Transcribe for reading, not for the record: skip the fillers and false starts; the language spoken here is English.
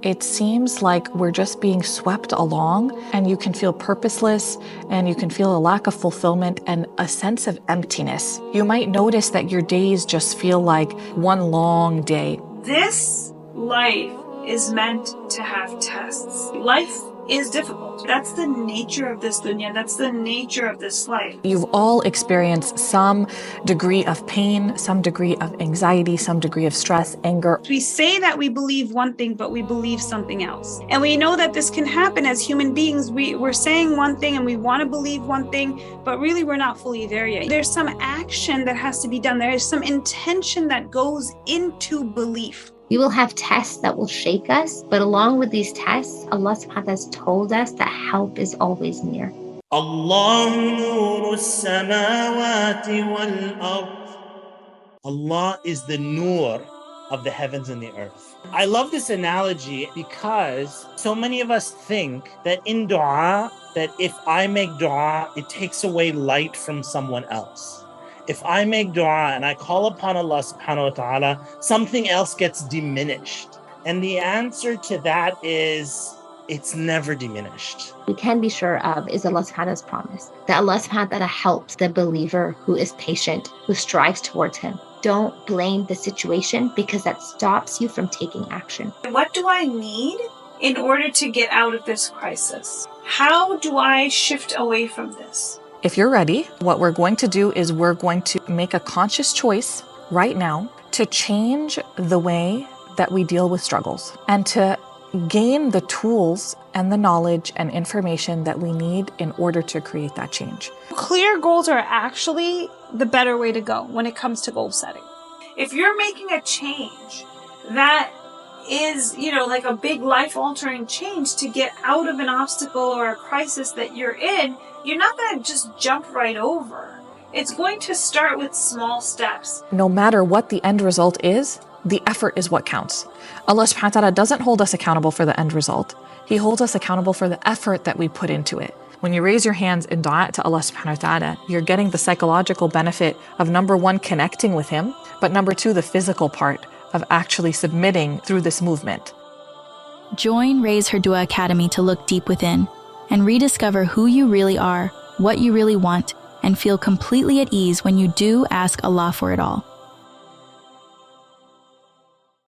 It seems like we're just being swept along, and you can feel purposeless, and you can feel a lack of fulfillment and a sense of emptiness. You might notice that your days just feel like one long day. This life is meant to have tests. Life is difficult. That's the nature of this dunya. That's the nature of this life. You've all experienced some degree of pain, some degree of anxiety, some degree of stress, anger. We say that we believe one thing, but we believe something else. And we know that this can happen as human beings. We're saying one thing and we want to believe one thing, but really we're not fully there yet. There's some action that has to be done. There is some intention that goes into belief. We will have tests that will shake us, but along with these tests, Allah subhanahu wa ta'ala has told us that help is always near. Allah is the nur of the heavens and the earth. I love this analogy because so many of us think that in dua, that if I make dua, it takes away light from someone else. If I make dua and I call upon Allah subhanahu wa ta'ala, something else gets diminished. And the answer to that is, it's never diminished. We can be sure of is Allah subhanahu wa ta'ala's promise that Allah subhanahu wa ta'ala helps the believer who is patient, who strives towards him. Don't blame the situation because that stops you from taking action. What do I need in order to get out of this crisis? How do I shift away from this? If you're ready, what we're going to do is we're going to make a conscious choice right now to change the way that we deal with struggles and to gain the tools and the knowledge and information that we need in order to create that change. Clear goals are actually the better way to go when it comes to goal setting. If you're making a change that is, like a big life-altering change to get out of an obstacle or a crisis that you're in, you're not going to just jump right over. It's going to start with small steps. No matter what the end result is, the effort is what counts. Allah subhanahu wa ta'ala doesn't hold us accountable for the end result. He holds us accountable for the effort that we put into it. When you raise your hands in dua to Allah subhanahu wa ta'ala, you're getting the psychological benefit of number one, connecting with Him, but number two, the physical part of actually submitting through this movement. Join Raise Her Dua Academy to look deep within and rediscover who you really are, what you really want, and feel completely at ease when you do ask Allah for it all.